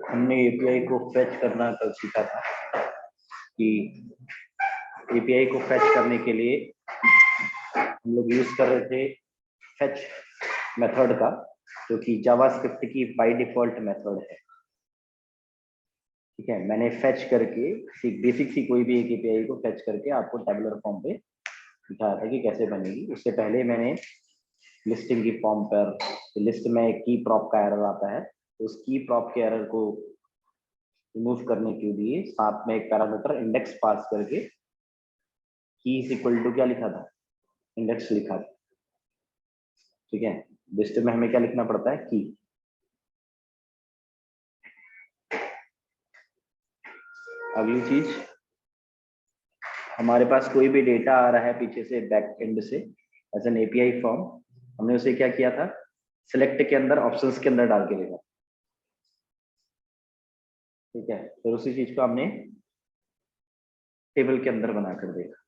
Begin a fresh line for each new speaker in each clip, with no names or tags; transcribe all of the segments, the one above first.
हमने एपीआई को फेच करना कल सीखा था कि एपीआई को फेच करने के लिए हम लोग यूज कर रहे थे फेच मेथड का, जो कि जावास्क्रिप्ट की बाय डिफॉल्ट मेथड है। ठीक है, मैंने फेच करके बेसिक सी कोई भी एक एपीआई को फेच करके आपको टेबुलर फॉर्म पे दिखाया था कि कैसे बनेगी। उससे पहले मैंने लिस्टिंग की फॉर्म पर लिस्ट में की प्रॉप का एरर आता है, तो उस की प्रॉप के एरर को रिमूव करने के लिए साथ में एक पैरामीटर इंडेक्स पास करके की इज इक्वल टू क्या लिखा था, इंडेक्स लिखा था। ठीक है, लिस्ट में हमें क्या लिखना पड़ता है, की। अगली चीज, हमारे पास कोई भी डेटा आ रहा है पीछे से बैक एंड से एज एन एपीआई फॉर्म, हमने उसे क्या किया था, सिलेक्ट के अंदर ऑप्शंस के अंदर डाल के देखा। ठीक है, फिर उसी चीज को हमने टेबल के अंदर बनाकर देखा।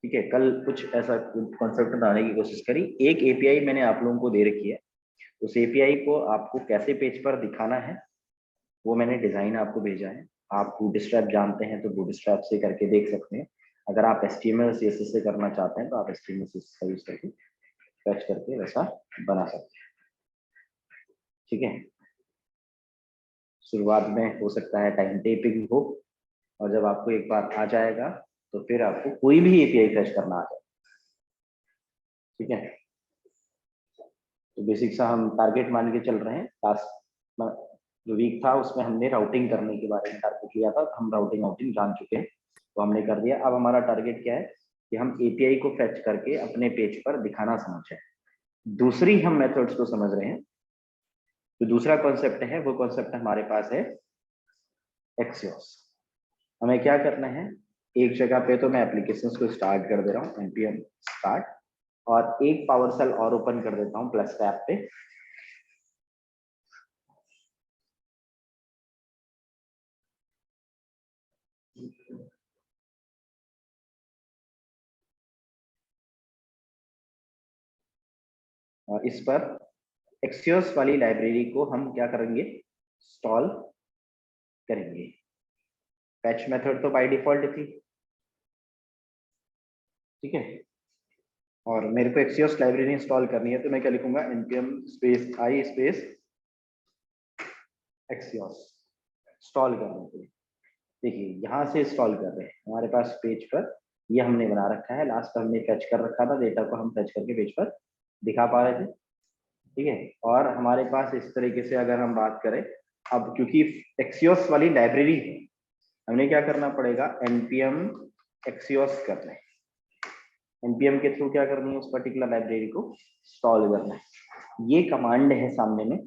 ठीक है, कल कुछ ऐसा कॉन्सेप्ट बनाने की कोशिश करी। एक एपीआई मैंने आप लोगों को दे रखी है, उस एपीआई को आपको कैसे पेज पर दिखाना है वो मैंने डिजाइन आपको भेजा है। आप बूटस्ट्रैप जानते हैं तो बूटस्ट्रैप से करके देख सकते हैं। अगर आप HTML CSS से करना चाहते हैं तो आप HTML CSS का यूज करके फैच करके वैसा बना सकते हैं। ठीक है, शुरुआत में हो सकता है टाइम टेकिंग हो, और जब आपको एक बार आ जाएगा तो फिर आपको कोई भी एपीआई फैच करना आ जाए। ठीक है, तो बेसिक सा हम टारगेट मान के चल रहे हैं। टास्क जो वीक था उसमें हमने राउटिंग करने के बारे में टारगेट लिया था, तो हम राउटिंग जान चुके हैं, तो हमने कर दिया। अब हमारा टारगेट क्या है कि हम एपीआई को फेच करके अपने पेज पर दिखाना समझे। दूसरी हम मेथड्स को समझ रहे हैं। तो दूसरा कॉन्सेप्ट है, वो कॉन्सेप्ट हमारे पास है एक्सियोस। हमें क्या करना है, एक जगह पे तो मैं एप्लीकेशंस को स्टार्ट कर दे रहा हूँ, npm स्टार्ट, और एक पावर सेल और ओपन कर देता हूँ प्लस टैब पे। और इस पर एक्सियोस वाली लाइब्रेरी को हम क्या करेंगे, इंस्टॉल करेंगे। फैच मेथड तो बाय डिफॉल्ट थी। ठीक है, और मेरे को एक्सियोस लाइब्रेरी इंस्टॉल करनी है, तो मैं क्या लिखूंगा, npm space i space Axios install करने के लिए। देखिए यहाँ से इंस्टॉल कर रहे हैं, हमारे पास पेज पर ये हमने बना रखा है। लास्ट हमने फैच कर रखा था, डेटा को हम फैच करके पेज पर दिखा पा रहे थे। ठीक है, और हमारे पास इस तरीके से अगर हम बात करें, अब क्योंकि एक्सियोस वाली लाइब्रेरी है, हमने क्या करना पड़ेगा, npm एक्सियोस करना है। npm के थ्रू क्या करनी है, उस पर्टिकुलर लाइब्रेरी को इंस्टॉल करना है। ये कमांड है सामने में,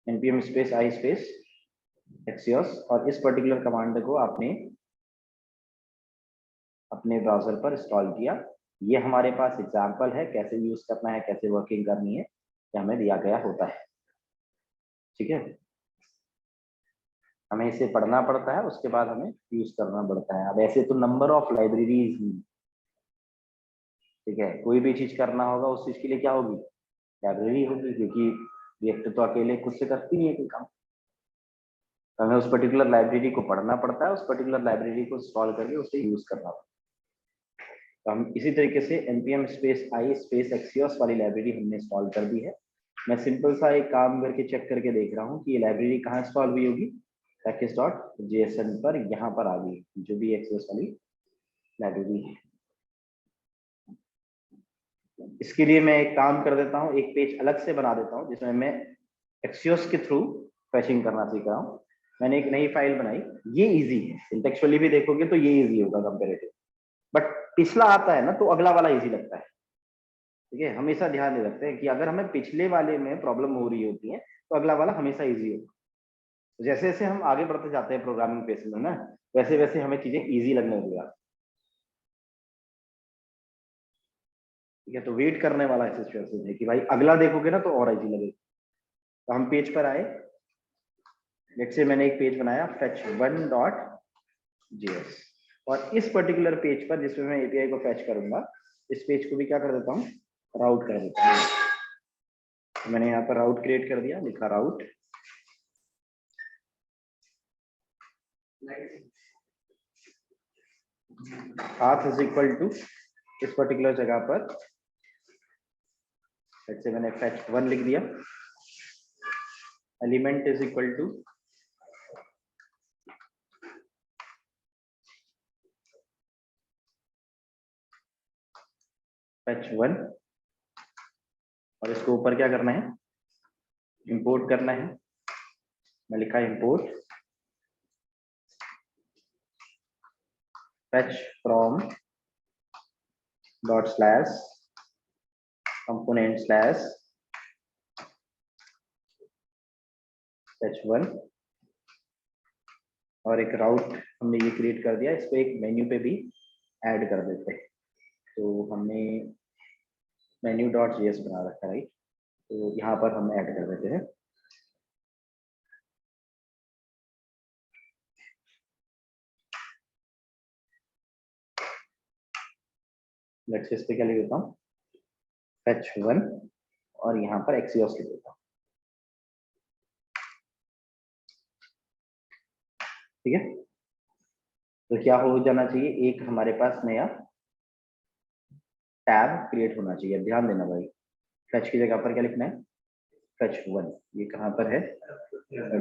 npm space i space Axios, और इस पर्टिकुलर कमांड को आपने अपने ब्राउजर पर इंस्टॉल किया। ये हमारे पास एग्जांपल है, कैसे यूज करना है, कैसे वर्किंग करनी है, ये हमें दिया गया होता है। ठीक है, हमें इसे पढ़ना पड़ता है, उसके बाद हमें यूज करना पड़ता है। अब ऐसे तो नंबर ऑफ लाइब्रेरीज, ठीक है, कोई भी चीज करना होगा उस चीज के लिए क्या होगी, लाइब्रेरी होगी, क्योंकि रिएक्ट तो अकेले खुद से करती नहीं है कोई काम। तो हमें उस पर्टिकुलर लाइब्रेरी को पढ़ना पड़ता है, उस पर्टिकुलर लाइब्रेरी को इंस्टॉल करके उसे यूज करना पड़ता है। तो हम इसी तरीके से npm space i space Axios वाली लाइब्रेरी हमने इंस्टॉल कर दी है। मैं सिंपल सा एक काम करके चेक करके देख रहा हूँ कि ये लाइब्रेरी कहाँ इंस्टॉल हुई होगी, package.jsn पर, यहाँ पर आ गई जो भी एक्सियोस वाली लाइब्रेरी है। इसके लिए मैं एक काम कर देता हूँ, एक पेज अलग से बना देता हूँ जिसमें मैं एक्सियोस के थ्रू फैचिंग करना सीख रहा हूँ। मैंने एक नई फाइल बनाई, ये इजी है, सिंटेक्चुअली भी देखोगे तो ये इजी होगा कंपेरेटिव, बट पिछला आता है ना तो अगला वाला इजी लगता है। ठीक है, हमेशा ध्यान दे रखते हैं कि अगर हमें पिछले वाले में प्रॉब्लम हो रही होती है तो अगला वाला हमेशा इजी होगा। जैसे जैसे हम आगे बढ़ते जाते हैं प्रोग्रामिंग पेज में ना, वैसे वैसे हमें चीजें इजी लगने लगेगा। ठीक है, तो वेट करने वाला सिचुएशन है कि भाई अगला देखोगे ना तो और इजी लगेगा। तो हम पेज पर आए, लेट्स से मैंने एक पेज बनाया fetch1.js, और इस पर्टिकुलर पेज पर जिसमें मैं एपीआई को फैच करूंगा, इस पेज को भी क्या कर देता हूँ, राउट कर देता हूँ। मैंने यहाँ पर राउट क्रिएट कर दिया, लिखा route path is equal to इस पर्टिकुलर जगह पर जैसे मैंने fetch 1 लिख दिया, element is equal to fetch 1 और इसको ऊपर क्या करना है, इंपोर्ट करना है। मैं लिखा import fetch from dot slash component slash fetch 1 और एक राउट हमने ये क्रिएट कर दिया, इसको एक मेन्यू पे भी ऐड कर देते हैं। तो हमने मेन्यू डॉट जेएस बना रखा है, राइट, तो यहाँ पर हम ऐड कर देते हैं। लेट्स इस पे क्या लिख देता हूँ, fetch 1 और यहाँ पर Axios लिख देता हूँ। ठीक है, तो क्या हो जाना चाहिए, एक हमारे पास नया टैब क्रिएट होना चाहिए। ध्यान देना भाई, fetch की जगह पर क्या लिखना है, fetch 1, ये कहाँ पर है,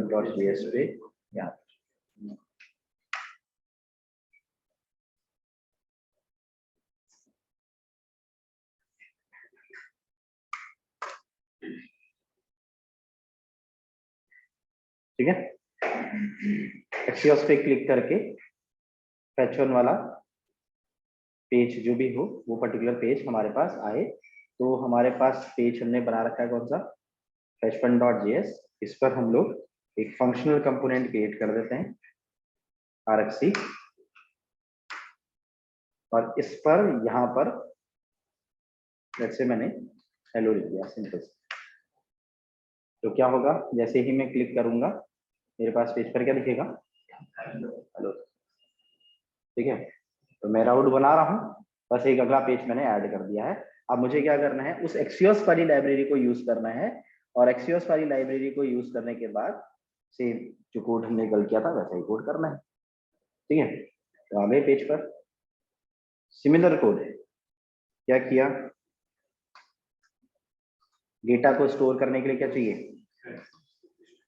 डॉट जेएस पे यहाँ। ठीक है, Axios पे क्लिक करके fetch 1 वाला पेज जो भी हो वो पर्टिकुलर पेज हमारे पास आए। तो हमारे पास पेज हमने बना रखा है कौन सा, fetch1.js। इस पर हम लोग एक फंक्शनल कंपोनेंट क्रिएट कर देते हैं rxc, और इस पर यहाँ पर जैसे मैंने हेलो लिख दिया सिंपल। तो क्या होगा, जैसे ही मैं क्लिक करूंगा मेरे पास पेज पर क्या दिखेगा, हेलो। ठीक है, तो मैं राउट बना रहा हूँ, बस एक अगला पेज मैंने ऐड कर दिया है। अब मुझे क्या करना है, उस Axios वाली लाइब्रेरी को यूज करना है, और Axios वाली लाइब्रेरी को यूज करने के बाद सेम जो कोड हमने कल किया था वैसा ही कोड करना है। ठीक है, तो आगे पेज पर सिमिलर कोड है। क्या किया, डेटा को स्टोर करने के लिए क्या चाहिए,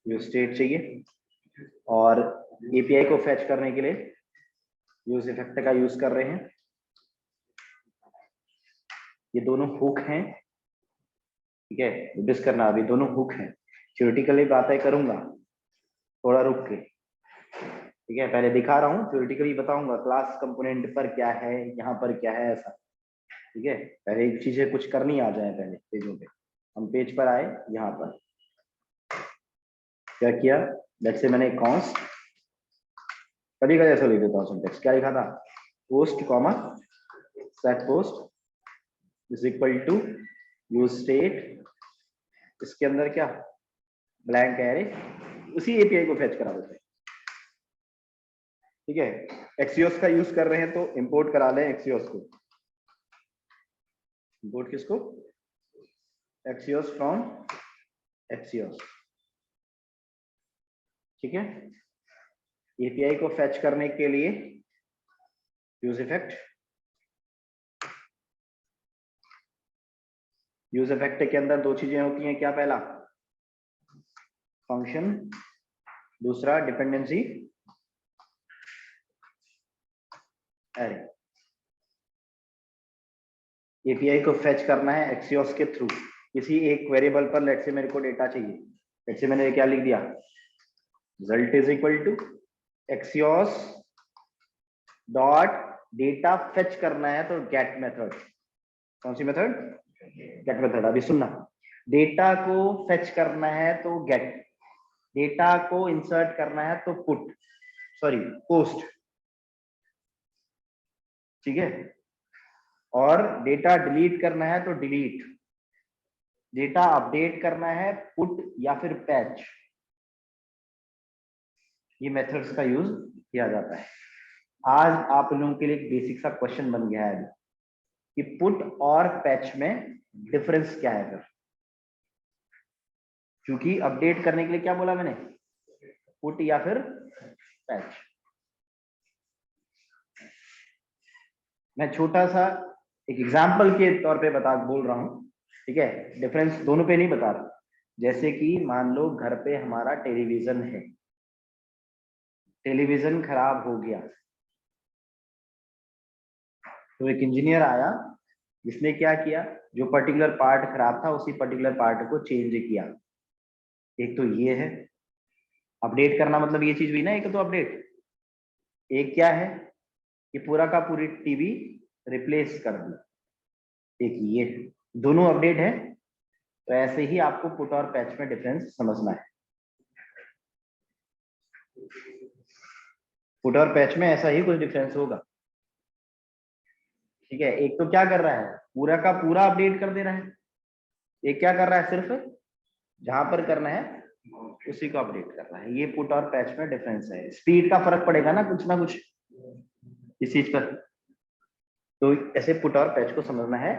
यूज स्टेट चाहिए, और एपीआई को फेच करने के लिए यूज इफेक्ट का यूज कर रहे हैं। ये दोनों हुक हैं, ठीक है, नोटिस करना, अभी दोनों हुक हैं। थ्योरेटिकली बातें करूंगा थोड़ा रुक के, ठीक है, पहले दिखा रहा हूँ, थ्योरेटिकली बताऊंगा क्लास कंपोनेंट पर क्या है, यहाँ पर क्या है, ऐसा। ठीक है, पहले चीजें कुछ करनी आ जाए, पहले पेजों पे हम पेज पर आए, यहाँ पर क्या किया, जैसे मैंने कॉन्स्ट कभी का जैसा लिख देता हूँ सिंटेक्स, क्या लिखा था, post comma set post is equal to use state, इसके अंदर क्या ब्लैंक एरे, उसी एपीआई को फेच करा देते हैं। ठीक है, Axios का यूज कर रहे हैं तो इंपोर्ट करा लें Axios को। इंपोर्ट किसको, Axios फ्रॉम Axios। ठीक है, एपीआई को फेच करने के लिए यूज इफेक्ट, यूज इफेक्ट के अंदर दो चीजें होती हैं, क्या, पहला फंक्शन, दूसरा डिपेंडेंसी एरे। एपीआई को फेच करना है Axios के थ्रू किसी एक वेरिएबल पर, लेट से मेरे को डेटा चाहिए, लेट से मैंने क्या लिख दिया, result is equal to Axios dot data fetch करना है तो गेट मेथड, कौन सी मेथड, गेट मेथड। अभी सुनना, डेटा को फेच करना है तो गेट, डेटा को इंसर्ट करना है तो पुट, सॉरी पोस्ट। ठीक है, और डेटा डिलीट करना है तो डिलीट, डेटा अपडेट करना है पुट या फिर पैच। ये मेथड्स का यूज किया जाता है। आज आप लोगों के लिए एक बेसिक सा क्वेश्चन बन गया है कि पुट और पैच में डिफरेंस क्या है। फिर क्योंकि अपडेट करने के लिए क्या बोला मैंने, पुट या फिर पैच। मैं छोटा सा एक एग्जांपल के तौर पे बोल रहा हूँ, ठीक है, डिफरेंस दोनों पे नहीं बता रहा। जैसे कि मान लो घर पे हमारा टेलीविजन है, टेलीविजन खराब हो गया, तो एक इंजीनियर आया जिसने क्या किया, जो पर्टिकुलर पार्ट खराब था उसी पर्टिकुलर पार्ट को चेंज किया। एक तो ये है अपडेट करना, मतलब ये चीज हुई ना, एक तो अपडेट, एक क्या है कि पूरा का पूरी टीवी रिप्लेस कर दी, एक ये, दोनों अपडेट है। तो ऐसे ही आपको पुट और पैच में डिफरेंस समझना है। पुट और पैच में ऐसा ही कुछ डिफरेंस होगा, ठीक है। एक तो क्या कर रहा है, पूरा का पूरा अपडेट कर दे रहा है, एक क्या कर रहा है, सिर्फ जहां पर करना है उसी को अपडेट कर रहा है। ये पुट और पैच में डिफरेंस है। स्पीड का फर्क पड़ेगा ना कुछ इस चीज पर। तो ऐसे पुट और पैच को समझना है।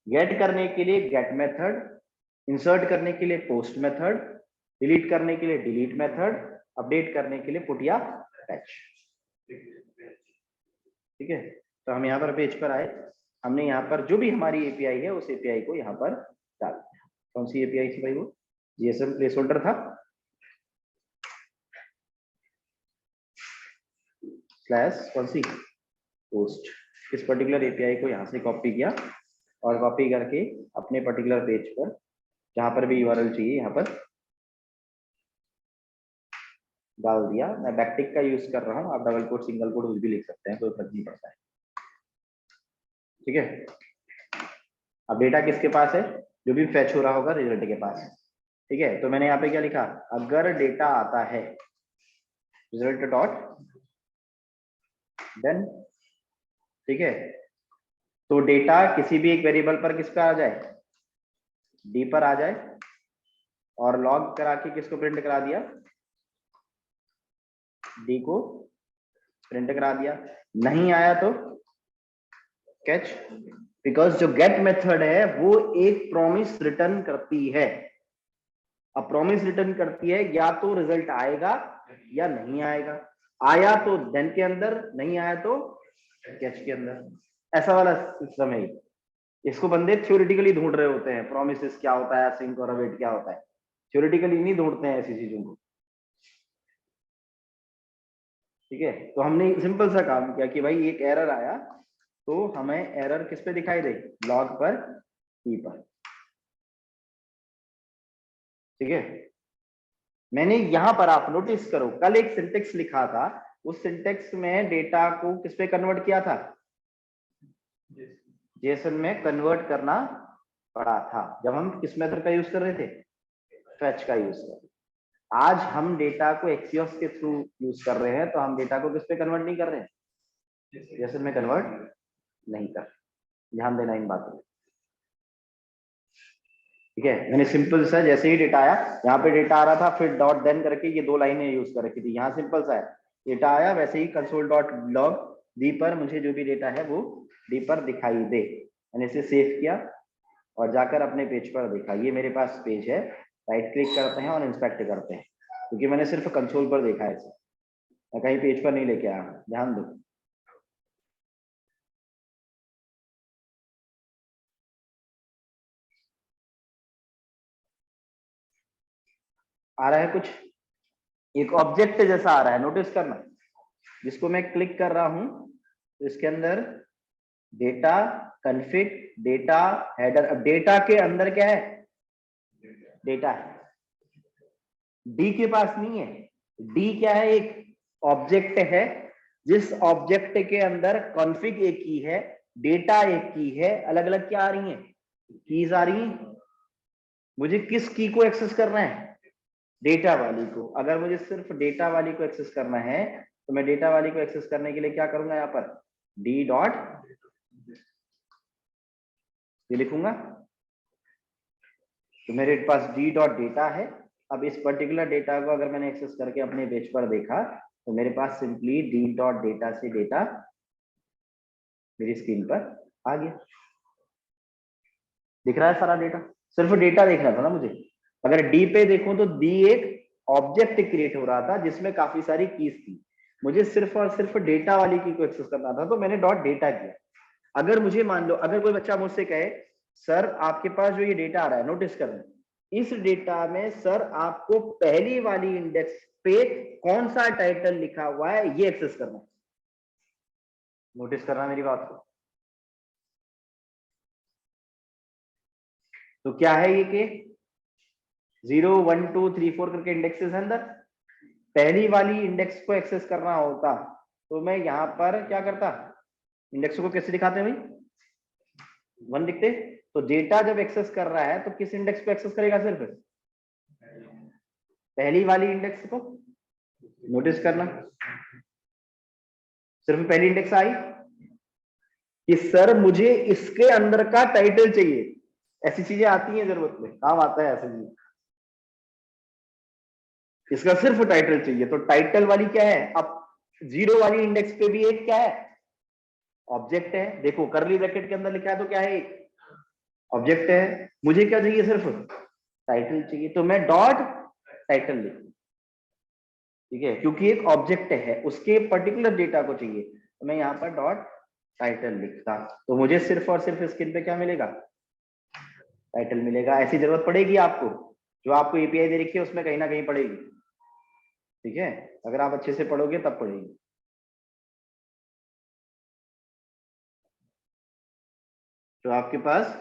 गेट करने के लिए गेट मेथड, इंसर्ट करने के लिए पोस्ट मेथड, डिलीट करने के लिए डिलीट मेथड, अपडेट करने के लिए पुट या पैच, ठीक है। तो हम यहाँ पर पेज पर आए, हमने यहाँ पर जो भी हमारी एपीआई है उस एपीआई को यहाँ पर डाल दिया। कौन सी एपीआई थी भाई, वो जीएसएम प्लेस होल्डर था, स्लैश कौन सी पोस्ट। इस पर्टिकुलर एपीआई को यहाँ से कॉपी किया और कॉपी करके अपने पर्टिकुलर पेज पर जहां पर भी यूआरएल चाहिए यहाँ पर डाल दिया। मैं बैकटिक का यूज कर रहा हूँ, आप डबल कोट सिंगल कोट कुछ भी लिख सकते हैं, कोई फर्क नहीं पड़ता है, ठीक है। अब डेटा किसके पास है, जो भी फेच हो रहा होगा रिजल्ट के पास, ठीक है। तो मैंने यहाँ पे क्या लिखा, अगर डेटा आता है रिजल्ट डॉट देन, ठीक है। तो डेटा किसी भी एक वेरिएबल पर किस पर आ जाए, डी पर आ जाए, और लॉग करा के किसको प्रिंट करा दिया, डी को प्रिंट करा दिया। नहीं आया तो कैच, बिकॉज जो गेट मेथड है वो एक प्रॉमिस रिटर्न करती है। अब प्रॉमिस रिटर्न करती है, या तो रिजल्ट आएगा या नहीं आएगा, आया तो देन के अंदर, नहीं आया तो कैच के अंदर। ऐसा वाला सिस्टम है। इसको बंदे थ्योरेटिकली ढूंढ रहे होते हैं, प्रोमिसेस क्या होता है, सिंक और अवेट क्या होता है, थ्योरेटिकली नहीं ढूंढते हैं ऐसी चीजों को, ठीक है। तो हमने सिंपल सा काम किया कि भाई एक एरर आया तो हमें एरर किस पे दिखाई दे, लॉग पर, ई पर, ठीक है। मैंने यहां पर आप नोटिस करो, कल एक सिंटेक्स लिखा था, उस सिंटेक्स में डेटा को किस पे कन्वर्ट किया था, जेसन में कन्वर्ट करना पड़ा था, जब हम किस मेथड का यूज कर रहे थे, फेच का यूज कर रहे थे। आज हम डेटा को एक्सियोस के थ्रू यूज कर रहे हैं, तो हम डेटा को किस पे कन्वर्ट नहीं कर रहे हैं, जेसन में कन्वर्ट नहीं कर रहे। ध्यान देना इन बातों में, ठीक है। मैंने सिंपल सा जैसे ही डेटा आया, यहाँ पे डेटा आ रहा था, फिर डॉट देन करके ये दो लाइनें यूज कर रखी थी, यहाँ सिंपल सा है, डेटा आया वैसे ही कंसोल डॉट लॉग डी पर मुझे जो भी डेटा है वो डी पर दिखाई दे। मैंने इसे सेव किया और जाकर अपने पेज पर देखा, ये मेरे पास पेज है, राइट क्लिक करते हैं और इंस्पेक्ट करते हैं, क्योंकि मैंने सिर्फ कंसोल पर देखा है इसे, मैं कहीं पेज पर नहीं लेके आया। ध्यान दो, आ रहा है कुछ, एक ऑब्जेक्ट जैसा आ रहा है, नोटिस करना, जिसको मैं क्लिक कर रहा हूं तो इसके अंदर डेटा कन्फिग, डेटा हेडर। अब डेटा के अंदर क्या है, डेटा है, डी के पास नहीं है। डी क्या है, एक ऑब्जेक्ट है, जिस ऑब्जेक्ट के अंदर कॉन्फ़िग एक की है, डेटा एक की है, अलग अलग क्या आ रही हैं, कीज आ रही हैं। मुझे किस की को एक्सेस करना है, डेटा वाली को। अगर मुझे सिर्फ डेटा वाली को एक्सेस करना है तो मैं डेटा वाली को एक्सेस करने के लिए क्या करूंगा, यहाँ पर डी डॉट ये लिखूंगा, तो मेरे पास डी डॉट डेटा है। अब इस पर्टिकुलर डेटा को अगर मैंने एक्सेस करके अपने पेज पर देखा तो मेरे पास सिंपली डी डॉट डेटा से डेटा मेरी स्क्रीन पर आ गया, दिख रहा है सारा डेटा। सिर्फ डेटा देखना था ना मुझे, अगर डी पे देखूं तो डी एक ऑब्जेक्ट क्रिएट हो रहा था जिसमें काफी सारी कीज थी, मुझे सिर्फ और सिर्फ डेटा वाली की को एक्सेस करना था, तो मैंने डॉट डेटा किया। अगर मुझे मान लो अगर कोई बच्चा मुझसे कहे सर आपके पास जो ये डेटा आ रहा है, नोटिस करना, इस डेटा में सर आपको पहली वाली इंडेक्स पे कौन सा टाइटल लिखा हुआ है ये एक्सेस करना है। नोटिस करना मेरी बात को। तो क्या है ये के 0 1 2 3 4 करके इंडेक्सेस है अंदर, पहली वाली इंडेक्स को एक्सेस करना होता तो मैं यहां पर क्या करता, इंडेक्स को कैसे दिखाते हैं भाई, 1 लिखते। तो डेटा जब एक्सेस कर रहा है तो किस इंडेक्स को एक्सेस करेगा, सिर्फ पहली वाली इंडेक्स को। नोटिस करना सिर्फ पहली इंडेक्स आई कि सर मुझे इसके अंदर का टाइटल चाहिए, ऐसी चीजें आती हैं जरूरत में, काम आता है ऐसे चीज, इसका सिर्फ टाइटल चाहिए। तो टाइटल वाली क्या है, अब 0 वाली इंडेक्स पे भी एक क्या है, ऑब्जेक्ट है। देखो करली ब्रैकेट के अंदर लिखा है तो क्या है, एक ऑब्जेक्ट है। मुझे क्या चाहिए, सिर्फ टाइटल चाहिए, तो मैं डॉट टाइटल लिखूं, ठीक है, क्योंकि एक ऑब्जेक्ट है उसके पर्टिकुलर डेटा को चाहिए, तो मैं यहाँ पर डॉट टाइटल लिखता, तो मुझे सिर्फ और सिर्फ स्क्रीन पे क्या मिलेगा, टाइटल मिलेगा। ऐसी जरूरत पड़ेगी आपको, जो आपको एपीआई दे रखी है उसमें कहीं ना कहीं पड़ेगी, ठीक है, अगर आप अच्छे से पढ़ोगे तब पढ़ेगी। तो आपके पास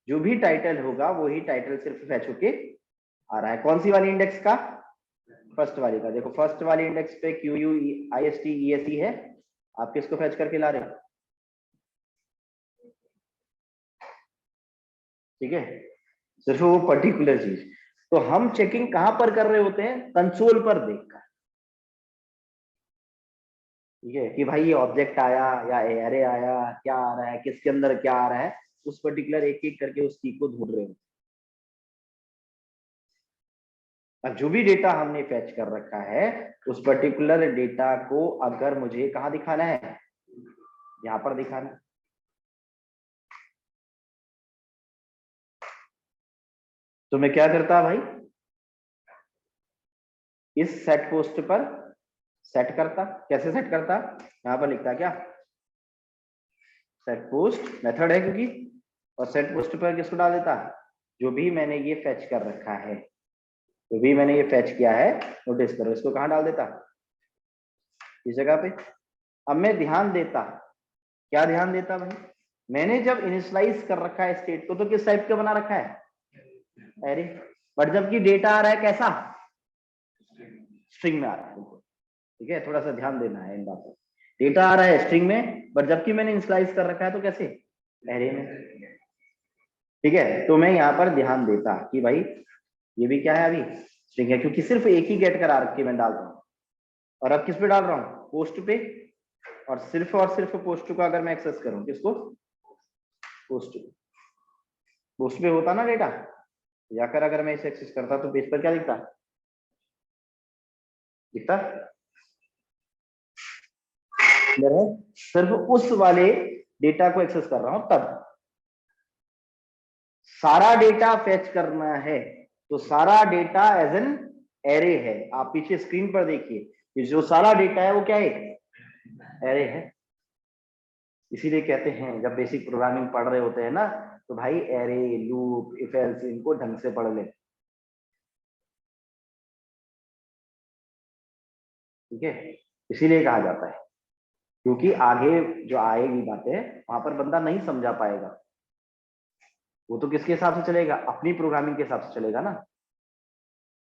जो भी टाइटल होगा वही टाइटल सिर्फ फैच होके आ रहा है। कौन सी वाली इंडेक्स का, फर्स्ट वाली का। देखो फर्स्ट वाली इंडेक्स पे Q U I S T E S E है, आप किसको फैच करके ला रहे हो, ठीक है, सिर्फ वो पर्टिकुलर चीज। तो हम चेकिंग कहां पर कर रहे होते हैं, कंसोल पर देखकर, ठीक है, कि भाई ये ऑब्जेक्ट आया या एरे आया, क्या आ रहा है, किसके अंदर क्या आ रहा है, उस पर्टिकुलर एक एक करके उस की को ढूंढ रहे हो। अब जो भी डेटा हमने फैच कर रखा है उस पर्टिकुलर डेटा को अगर मुझे कहाँ दिखाना है, यहाँ पर दिखाना है। तो मैं क्या करता भाई, इस सेट पोस्ट पर सेट करता, कैसे सेट करता, यहाँ पर लिखता क्या, सेट पोस्ट मेथड है क्योंकि, और सेट पोस्ट पर किसको डाल देता, जो भी मैंने ये फैच कर रखा है, जो भी मैंने ये फैच किया है, नोटिस करो इसको कहाँ डाल देता, इस जगह पे। अब मैं ध्यान देता, क्या ध्यान देता भाई, मैंने जब इनिशियलाइज कर रखा है स्टेट को तो किस टाइप का बना रखा है, अरे, बट जबकि डेटा आ रहा है कैसा, स्ट्रिंग में आ रहा है, बिल्कुल ठीक है, थोड़ा सा ध्यान देना है इन बातों। डेटा आ रहा है स्ट्रिंग में, बट जबकि मैंने इनिशियलाइज कर रखा है तो कैसे, एरे में, ठीक है। तो मैं यहाँ पर ध्यान देता कि भाई ये भी क्या है, अभी स्ट्रिंग है, क्योंकि सिर्फ एक ही गेट करा रख के मैं डाल रहा हूँ, और अब किस पे डाल रहा हूँ, पोस्ट पे, और सिर्फ पोस्ट को अगर मैं एक्सेस करूँ, किसको, पोस्ट पे, पोस्ट पे होता ना डेटा, जाकर अगर मैं इसे एक्सेस करता तो पेज पर क्या दिखता, दिखता है, सिर्फ उस वाले डेटा को एक्सेस कर रहा हूं। तब सारा डेटा फेच करना है तो सारा डेटा एज एन एरे है, आप पीछे स्क्रीन पर देखिए, जो सारा डेटा है वो क्या है, एरे है। इसीलिए कहते हैं जब बेसिक प्रोग्रामिंग पढ़ रहे होते हैं ना, तो भाई एरे, लूप, इफ एल्स इनको ढंग से पढ़ ले, ठीक है, इसीलिए कहा जाता है, क्योंकि आगे जो आएगी बातें वहां पर बंदा नहीं समझा पाएगा, वो तो किसके हिसाब से चलेगा, अपनी प्रोग्रामिंग के हिसाब से चलेगा ना।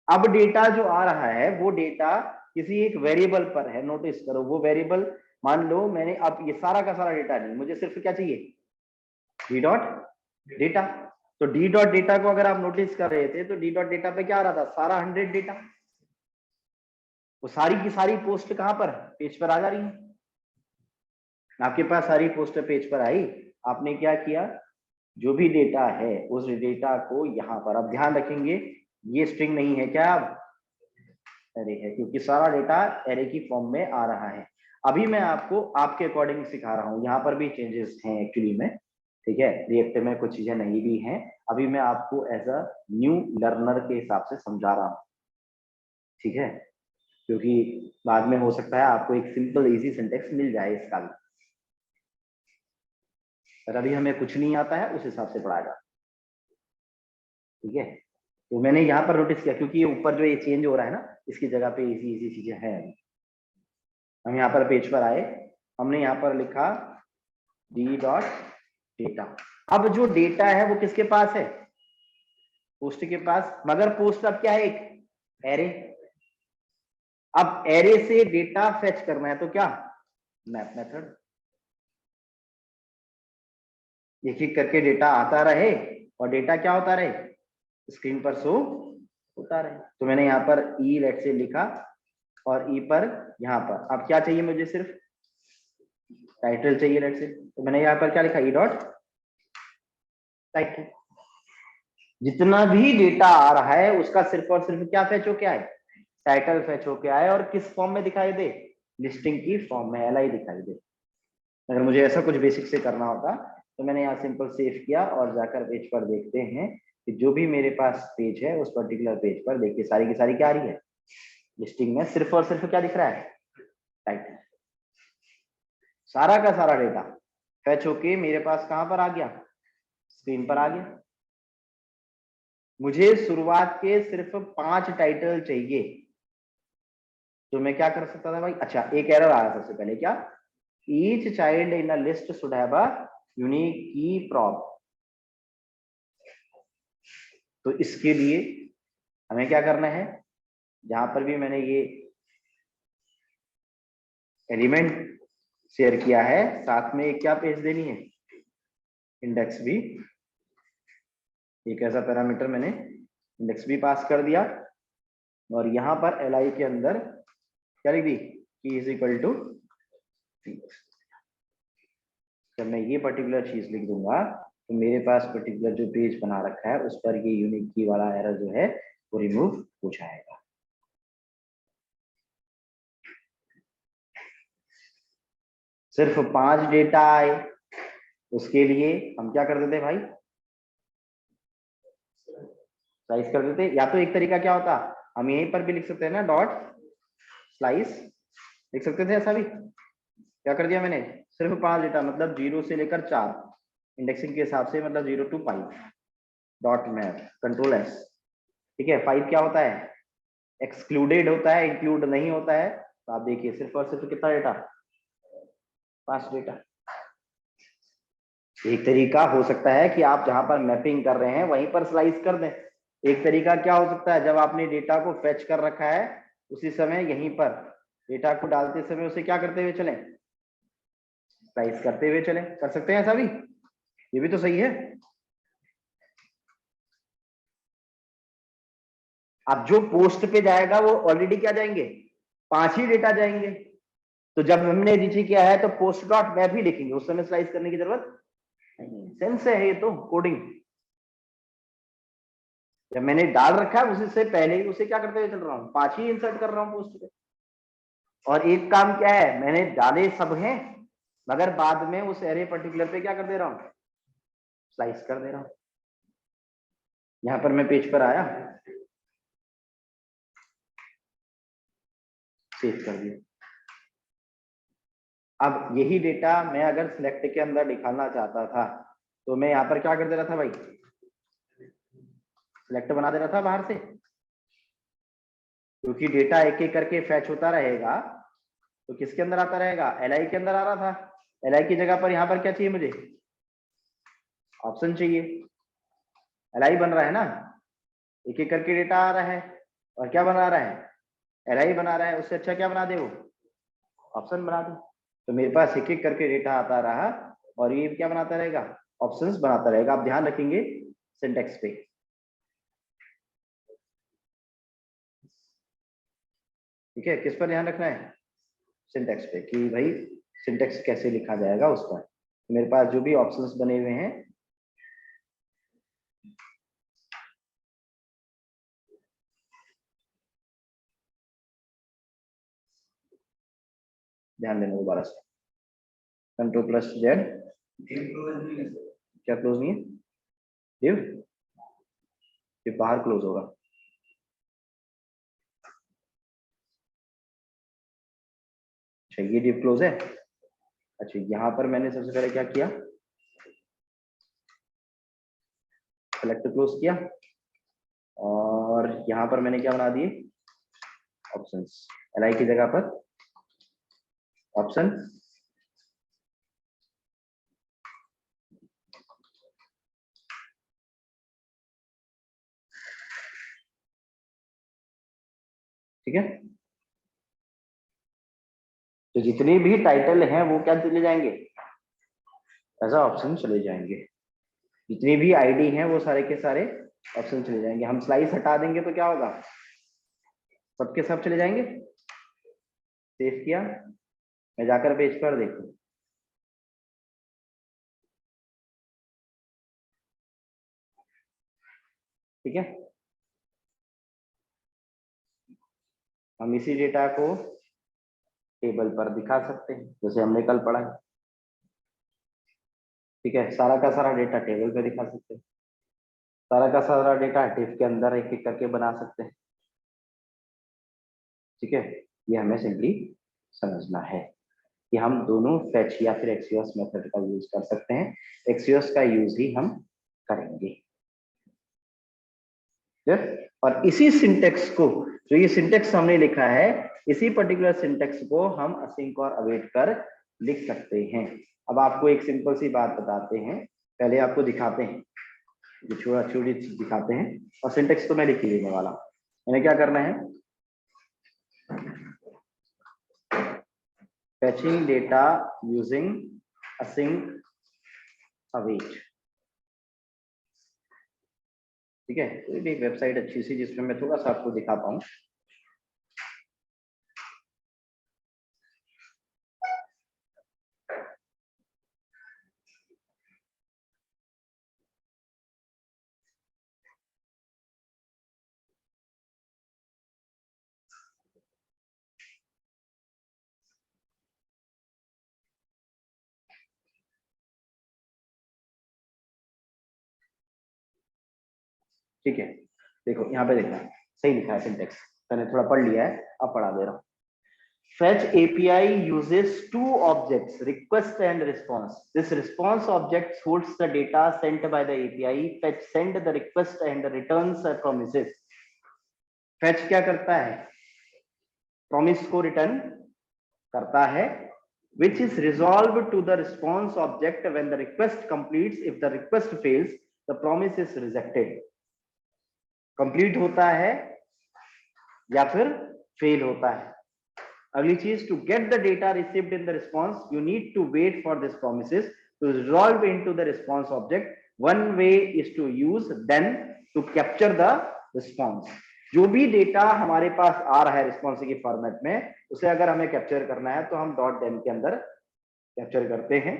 अब डेटा जो आ रहा है वो डेटा किसी एक वेरिएबल पर है, नोटिस करो वो वेरिएबल, मान लो मैंने, अब ये सारा का सारा डेटा नहीं, मुझे सिर्फ क्या चाहिए, डी डॉट डेटा। तो डी डॉट डेटा को अगर आप नोटिस कर रहे थे तो डी डॉट डेटा पे क्या आ रहा था, सारा 100 डेटा, वो सारी की सारी पोस्ट कहां पर, पेज पर आ जा रही है, आपके पास सारी पोस्ट पेज पर आई। आपने क्या किया, जो भी डेटा है उस डेटा को यहाँ पर, अब ध्यान रखेंगे ये स्ट्रिंग नहीं है क्या, अब एरे है, क्योंकि सारा डेटा एरे की फॉर्म में आ रहा है। अभी मैं आपको आपके अकॉर्डिंग सिखा रहा हूँ, यहाँ पर भी चेंजेस हैं एक्चुअली में, ठीक है, रिएक्टिव में कुछ चीजें नहीं भी हैं, अभी मैं आपको एज अ न्यू लर्नर के हिसाब से समझा रहा हूँ, ठीक है, क्योंकि बाद में हो सकता है आपको एक सिंपल इजी सिंटेक्स मिल जाए इसका भी, पर अभी हमें कुछ नहीं आता है, उस हिसाब से पढ़ाएगा, ठीक है। तो मैंने यहाँ पर नोटिस किया, क्योंकि ये ऊपर जो ये चेंज हो रहा है ना, इसकी जगह पे इजी इजी चीजें हैं। हम यहाँ पर पेज पर आए, हमने यहाँ पर लिखा डी डॉट डेटा। अब जो डेटा है वो किसके पास है, पोस्ट के पास, मगर पोस्ट अब क्या है, एक एरे। अब एरे से डेटा फेच करना है तो क्या, मैप मेथड, एक एक करके डेटा आता रहे और डेटा क्या होता रहे, स्क्रीन पर शो होता रहे। तो मैंने यहाँ पर ई लेट से लिखा और ई पर यहाँ पर, अब क्या चाहिए मुझे, सिर्फ टाइटल चाहिए लेट से, तो मैंने यहाँ पर क्या लिखा, ई डॉट टाइटल। जितना भी डेटा आ रहा है उसका सिर्फ और सिर्फ क्या फेच हो के आए, टाइटल फेच हो के आए, और किस फॉर्म में दिखाई दे, लिस्टिंग की फॉर्म में, एलआई दिखाई दे। अगर मुझे ऐसा कुछ बेसिक से करना होता तो मैंने यहाँ सिंपल सेव किया और जाकर पेज पर देखते हैं कि जो भी मेरे पास पेज है उस पर्टिकुलर पेज पर देखिए सारी की सारी क्या आ रही है, लिस्टिंग में सिर्फ और सिर्फ क्या दिख रहा है, टाइटल। सारा का सारा डेटा फेच होके मेरे पास कहां पर आ गया, स्क्रीन पर आ गया। मुझे शुरुआत के सिर्फ 5 टाइटल चाहिए, तो मैं क्या कर सकता था भाई, अच्छा एक एरर आया सबसे पहले, क्या, each child in a list should have a unique की प्रॉप। तो इसके लिए हमें क्या करना है, जहां पर भी मैंने ये एलिमेंट शेयर किया है साथ में एक क्या पेज देनी है, इंडेक्स भी, एक ऐसा पैरामीटर मैंने इंडेक्स भी पास कर दिया, और यहां पर एल के अंदर क्या लिख दी, की इज इक्वल टू, जब मैं ये पर्टिकुलर चीज लिख दूंगा तो मेरे पास पर्टिकुलर जो पेज बना रखा है उस पर ये यूनिक की वाला एरर जो है वो रिमूव हो जाएगा। सिर्फ 5 डेटा आए, उसके लिए हम क्या कर देते भाई, स्लाइस कर देते, या तो एक तरीका क्या होता, हम यहीं पर भी लिख सकते हैं ना, डॉट स्लाइस लिख सकते थे, ऐसा भी क्या कर दिया मैंने, सिर्फ 5 डेटा मतलब 0 से लेकर 4 इंडेक्सिंग के हिसाब से, मतलब 0 to 5 dot map control S, ठीक है। 5 क्या होता है, एक्सक्लूडेड होता है, इंक्लूड नहीं होता है। तो आप देखिए सिर्फ और सिर्फ कितना डेटा, 5 डेटा। एक तरीका हो सकता है कि आप जहां पर मैपिंग कर रहे हैं वहीं पर स्लाइस कर दें। एक तरीका क्या हो सकता है, जब आपने डेटा को फेच कर रखा है उसी समय यहीं पर डेटा को डालते समय उसे क्या करते हुए चलें, स्लाइस करते हुए चलें, कर सकते हैं ऐसा भी, ये भी तो सही है। अब जो पोस्ट पे जाएगा वो ऑलरेडी क्या जाएंगे, 5 ही डेटा जाएंगे, तो जब हमने नीचे किया है तो पोस्ट डॉट मैप ही लिखेंगे, उस समय स्लाइस करने की जरूरत नहीं, सेंस है ये तो कोडिंग। जब मैंने डाल रखा है उसी से पहले ही उसे क्या करते हुए चल रहा हूँ, 5 ही इंसर्ट कर रहा हूँ पोस्ट पे। और एक काम क्या है, मैंने डाले सब हैं मगर बाद में उस एरे पर्टिकुलर पे क्या कर दे रहा हूँ, स्लाइस कर दे रहा हूँ। यहां पर मैं पेज पर आया, सेव कर दिया। अब यही डेटा मैं अगर सिलेक्ट के अंदर निकालना चाहता था तो मैं यहाँ पर क्या कर दे रहा था भाई, सिलेक्ट बना दे रहा था बाहर से, क्योंकि डेटा एक एक करके फैच होता रहेगा तो किसके अंदर आता रहेगा, एलआई के अंदर आ रहा था। एलआई की जगह पर यहाँ पर क्या चाहिए मुझे, ऑप्शन चाहिए। एलआई बन रहा है ना, एक एक करके डेटा आ रहा है, और क्या बना रहा है, एलआई बना रहा है, उससे अच्छा क्या बना दे वो, ऑप्शन बना दे। तो मेरे पास एक एक करके डेटा आता रहा और ये क्या बनाता रहेगा, ऑप्शंस बनाता रहेगा। आप ध्यान रखेंगे सिंटेक्स पे, ठीक है, किस पर ध्यान रखना है, सिंटेक्स पे, कि भाई सिंटेक्स कैसे लिखा जाएगा उस पर। तो मेरे पास जो भी ऑप्शंस बने हुए हैं, ध्यान देना दोबारा से, कंट्रोल प्लस जेड, क्या क्लोज नहीं है दिव? ये बाहर क्लोज होगा। अच्छा ये डिव क्लोज है। अच्छा यहाँ पर मैंने सबसे पहले क्या किया, सेलेक्ट क्लोज किया और यहाँ पर मैंने क्या बना दिए ऑप्शंस, li की जगह पर ऑप्शन, ठीक है। तो जितने भी टाइटल हैं वो क्या चले जाएंगे, ऐसा ऑप्शन चले जाएंगे। जितनी भी आईडी हैं वो सारे के सारे ऑप्शन चले जाएंगे। हम स्लाइस हटा देंगे तो क्या होगा, सबके सब चले जाएंगे। सेव किया, मैं जाकर पेज पर देखूं, ठीक है। हम इसी डेटा को टेबल पर दिखा सकते हैं जैसे हमने कल पढ़ा है, ठीक है। सारा का सारा डेटा टेबल पे दिखा सकते हैं, सारा का सारा डेटा डिफ के अंदर एक एक करके बना सकते हैं, ठीक है। ये हमें सिंपली समझना है कि हम दोनों फेच या फिर एक्सियोस मेथड का यूज कर सकते हैं। एक्सियोस का यूज ही हम करेंगे, और इसी सिंटेक्स को, जो ये सिंटेक्स हमने लिखा है, इसी पर्टिकुलर सिंटेक्स को हम असिंक और अवेट कर लिख सकते हैं। अब आपको एक सिंपल सी बात बताते हैं, पहले आपको दिखाते हैं, छोटा छोटी चीज दिखाते हैं और सिंटेक्स तो मैं लिख ही देने वाला हूं। मैंने क्या करना है, fetching data using async await, ठीक है। कोई भी एक वेबसाइट अच्छी सी जिसमें मैं थोड़ा सा आपको दिखा पाऊं। ठीक है, देखो यहाँ पे देखना, सही लिखा है सिंटेक्स, मैंने थोड़ा पढ़ लिया है, अब पढ़ा दे रहा हूँ। Fetch API uses two objects, request and response. This response object holds the data sent by the API. Fetch send the request and returns the promises. Fetch क्या करता है, promise को return करता है, which is resolved to the response object when the request completes. If the request fails, the promise is rejected. Complete होता है या फिर fail होता है। अगली चीज, to get the data received in the response, you need to wait for these promises to resolve into the response object. One way is to use then to capture the response. जो भी data हमारे पास आ रहा है response की format में, उसे अगर हमें कैप्चर करना है तो हम डॉट डेम के अंदर कैप्चर करते हैं,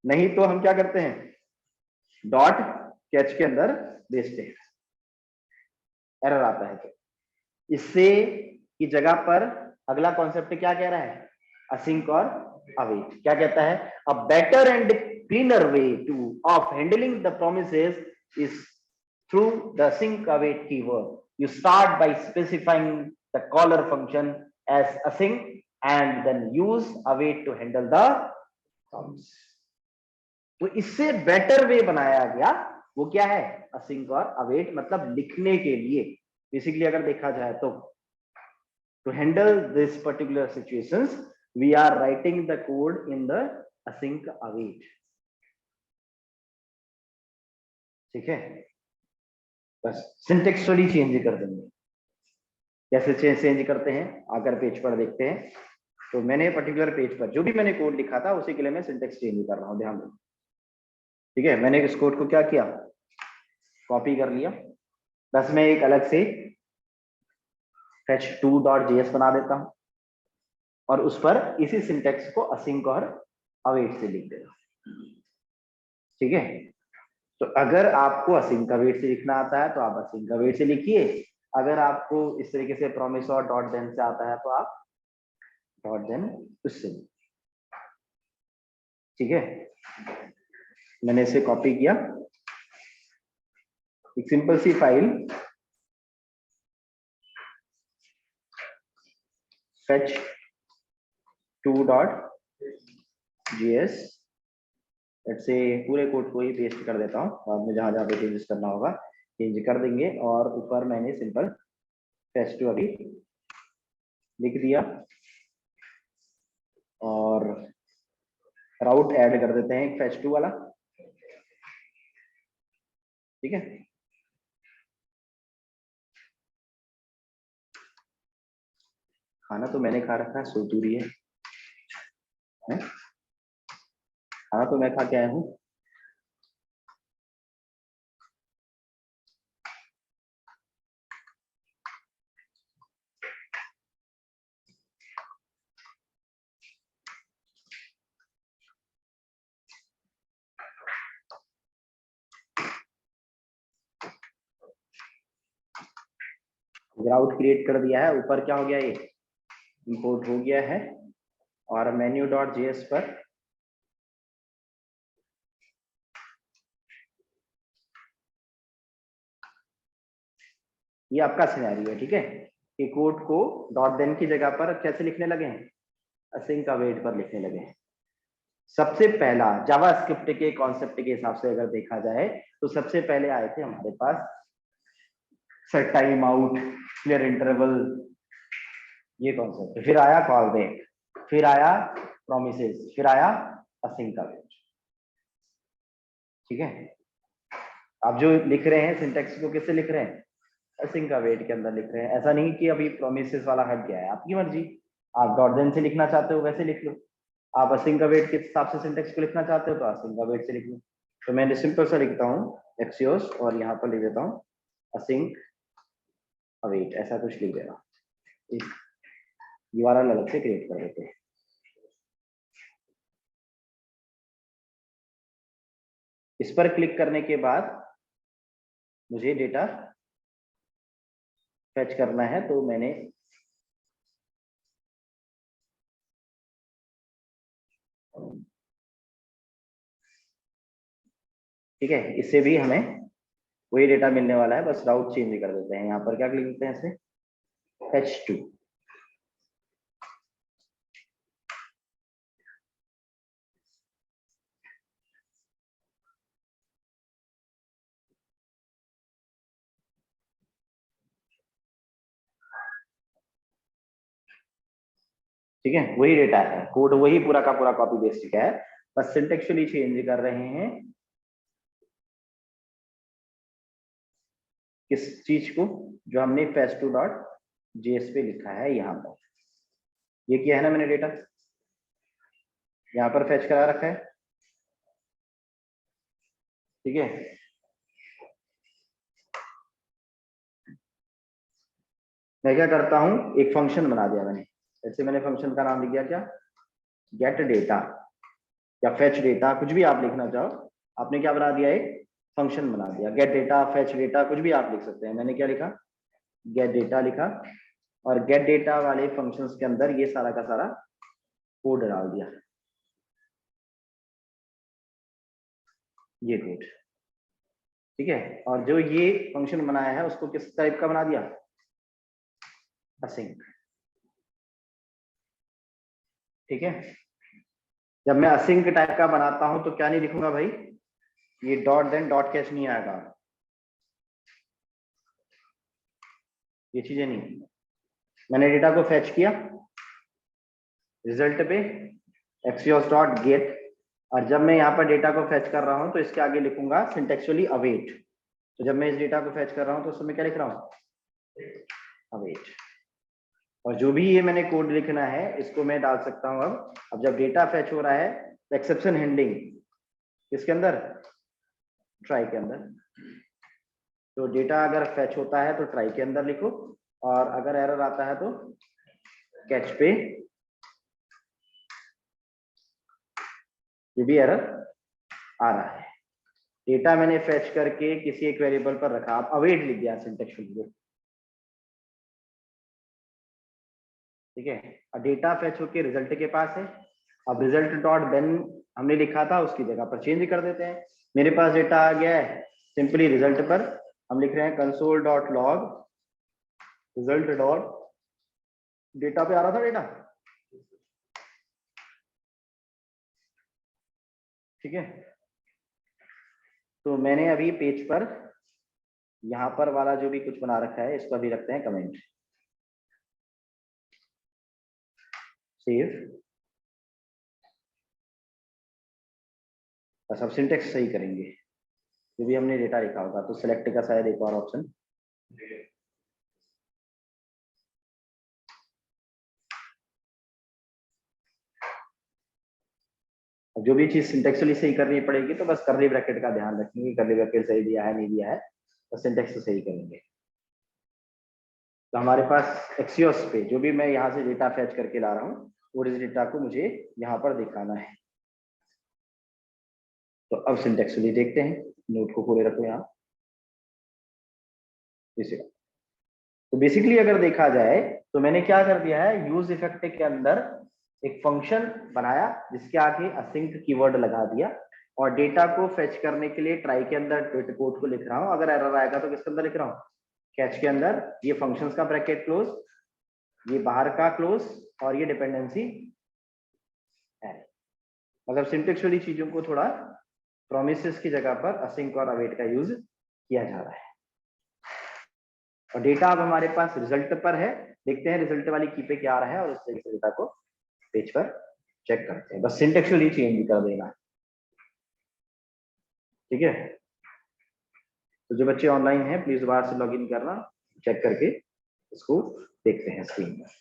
नहीं तो हम क्या करते हैं, डॉट कैच के अंदर भेजते हैं। एरर आता है तो इससे की जगह पर अगला कॉन्सेप्ट क्या कह रहा है, असिंक और अवेट। क्या कहता है, a better and cleaner way two of handling the promises is through the async await keyword. You start by specifying the caller function as async and then use await to handle the promise. तो इससे better way बनाया गया, वो क्या है, async और await, मतलब लिखने के लिए। बेसिकली अगर देखा जाए तो to handle this particular situations, we are writing the code in the async await, ठीक है। बस सिंटेक्स थोड़ी चेंज कर देंगे, कैसे चेंज करते हैं आकर पेज पर देखते हैं। तो मैंने पर्टिकुलर पेज पर जो भी मैंने कोड लिखा था उसी के लिए मैं सिंटेक्स चेंज कर रहा हूं, ध्यान दें, ठीक है। मैंने इस कोड को क्या किया, कॉपी कर लिया, बस मैं एक अलग से fetch2.js बना देता हूं और उस पर इसी सिंटेक्स को असिंक और अवेट से लिख देगा, ठीक है। तो अगर आपको असिंक अवेट से लिखना आता है तो आप असिंक अवेट से लिखिए, अगर आपको इस तरीके से प्रॉमिस और डॉट देन से आता है तो आप डॉट देन उससे, ठीक है। मैंने इसे कॉपी किया, एक सिंपल सी फाइल fetch2.js, से पूरे कोड को ही पेस्ट कर देता हूँ, बाद में जहां जहां पे चेंजेस करना होगा चेंज कर देंगे। और ऊपर मैंने सिंपल fetch2 अभी लिख दिया और राउट ऐड कर देते हैं एक fetch2 वाला, ठीक है। खाना तो मैंने खा रखा है, सो दूरी है, खाना तो मैं खा के आया हूँ। राउट क्रिएट कर दिया है, ऊपर क्या हो गया, ये इंपोर्ट हो गया है। और menu.js पर ये आपका सिनेरियो है, ठीक है, कि कोड को डॉट देन की जगह पर कैसे लिखने लगे हैं, असिंक अवेट पर लिखने लगे हैं। सबसे पहला जावास्क्रिप्ट के कॉन्सेप्ट के हिसाब से अगर देखा जाए तो सबसे पहले आए थे हमारे पास set time out, clear interval, ये कॉन्सेप्ट, फिर आया कॉल बैक, फिर आया प्रोमिसेस, फिर आया असिंक अवेट, ठीक है। आप जो लिख रहे हैं सिंटैक्स को किससे लिख रहे हैं, असिंक अवेट के अंदर लिख रहे हैं। ऐसा नहीं कि अभी प्रोमिसेस वाला हट गया है, आपकी मर्जी, आप डॉट देन से लिखना चाहते हो वैसे लिख लो, आप असिंक अवेट के हिसाब से सिंटैक्स को लिखना चाहते हो तो असिंक अवेट से लिख लो। तो मैंने सिंपल सा लिखता हूँ एक्सियोस और यहाँ पर लिख देता हूँ असिंक अवेट, ऐसा कुछ लिख देना, यूआरएल अलग से क्रिएट कर देते हैं। इस पर क्लिक करने के बाद मुझे डेटा फेच करना है, तो मैंने ठीक है, इससे भी हमें वही डेटा मिलने वाला है, बस राउट चेंज कर देते हैं। यहाँ पर क्या लिख देते हैं इसे, fetch2, ठीक है, वही डेटा है, कोड वही पूरा का पूरा कॉपी पेस्ट है, बस सिंटेक्चुअली चेंज कर रहे हैं किस चीज को, जो हमने fetch2.js पे लिखा है यहाँ पर। ये किया है ना मैंने, डेटा यहाँ पर फेच करा रखा है, ठीक है। मैं क्या करता हूँ, एक फंक्शन बना दिया मैंने, ऐसे मैंने फंक्शन का नाम लिख दिया क्या, गेट डेटा या फेच डेटा, कुछ भी आप लिखना चाहो। आपने क्या बना दिया, एक फंक्शन बना दिया, गेट डेटा, फेच डेटा, कुछ भी आप लिख सकते हैं। मैंने क्या लिखा, गेट डेटा लिखा, और गेट डेटा वाले फंक्शंस के अंदर ये सारा का सारा कोड डाल दिया, ये कोड, ठीक है। और जो ये फंक्शन बनाया है उसको किस टाइप का बना दिया, असिंक, ठीक है। जब मैं असिंक टाइप का बनाता हूं तो क्या नहीं लिखूंगा भाई, ये डॉट देन डॉट कैच नहीं आएगा, ये चीजें नहीं। मैंने डेटा को फेच किया, रिजल्ट पे एक्सियोस डॉट गेट, और जब मैं यहाँ पर डेटा को फेच कर रहा हूँ तो इसके आगे लिखूंगा सिंटेक्चुअली अवेट। तो जब मैं इस डेटा को फेच कर रहा हूँ तो उसमें क्या लिख रहा हूँ, अवेट। और जो भी ये मैंने कोड लिखना है इसको मैं डाल सकता हूँ। अब जब डेटा फेच हो रहा है तो एक्सेप्शन हैंडलिंग किसके अंदर, ट्राई के अंदर। तो डेटा अगर फेच होता है तो ट्राई के अंदर लिखो, और अगर एरर आता है तो कैच पे, ये भी एरर आ रहा है। डेटा मैंने फेच करके किसी एक वेरिएबल पर रखा, आप अवेट लिख दिया सिंटेक्चुअली, ठीक है। और डेटा फेच होके रिजल्ट के पास है, अब रिजल्ट डॉट देन हमने लिखा था उसकी जगह पर चेंज कर देते हैं। मेरे पास डेटा आ गया है, सिंपली रिजल्ट पर हम लिख रहे हैं console dot log result dot data पे आ रहा था डेटा, ठीक है। तो मैंने अभी पेज पर यहाँ पर वाला जो भी कुछ बना रखा है इसको अभी रखते हैं कमेंट, सेव। बस अब सिंटेक्स सही करेंगे, जो भी हमने डेटा लिखा होगा। तो सिलेक्ट का शायद एक और ऑप्शन, जो भी चीज सिंटेक्चुअली सही करनी पड़ेगी तो बस कर्ली ब्रैकेट का ध्यान रखेंगे, कर्ली ब्रैकेट सही दिया है नहीं दिया है, तो सिंटेक्स तो सही करेंगे। तो हमारे पास एक्सियोस पे जो भी मैं यहाँ से डेटा फैच करके ला रहा हूँ वो इस डेटा को मुझे यहाँ पर दिखाना है। तो अब सिंटेक्चुअली देखते हैं, नोट को पूरे रखो यहाँ। तो बेसिकली अगर देखा जाए तो मैंने क्या कर दिया है, यूज इफेक्ट के अंदर एक फंक्शन बनाया जिसके आगे असिंक कीवर्ड लगा दिया, और डेटा को फेच करने के लिए ट्राई के अंदर कोड को लिख रहा हूँ। अगर एरर आएगा तो किसके अंदर लिख रहा हूँ, कैच के अंदर। ये फंक्शंस का ब्रैकेट क्लोज, ये बाहर का क्लोज, और ये डिपेंडेंसी है। मतलब सिंटेक्चुअली चीजों को थोड़ा प्रोमिसेस की जगह पर असिंक और अवेट का यूज किया जा रहा है। और डेटा अब हमारे पास रिजल्ट पर है, देखते हैं रिजल्ट वाली की पे क्या आ रहा है, और उस तरीके से डेटा को पेज पर चेक करते हैं। बस सिंटेक्चुअली चेंज कर देना, ठीक है। तो जो बच्चे ऑनलाइन हैं प्लीज दोबारा से लॉगिन करना, चेक करके इसको देखते हैं स्क्रीन पर।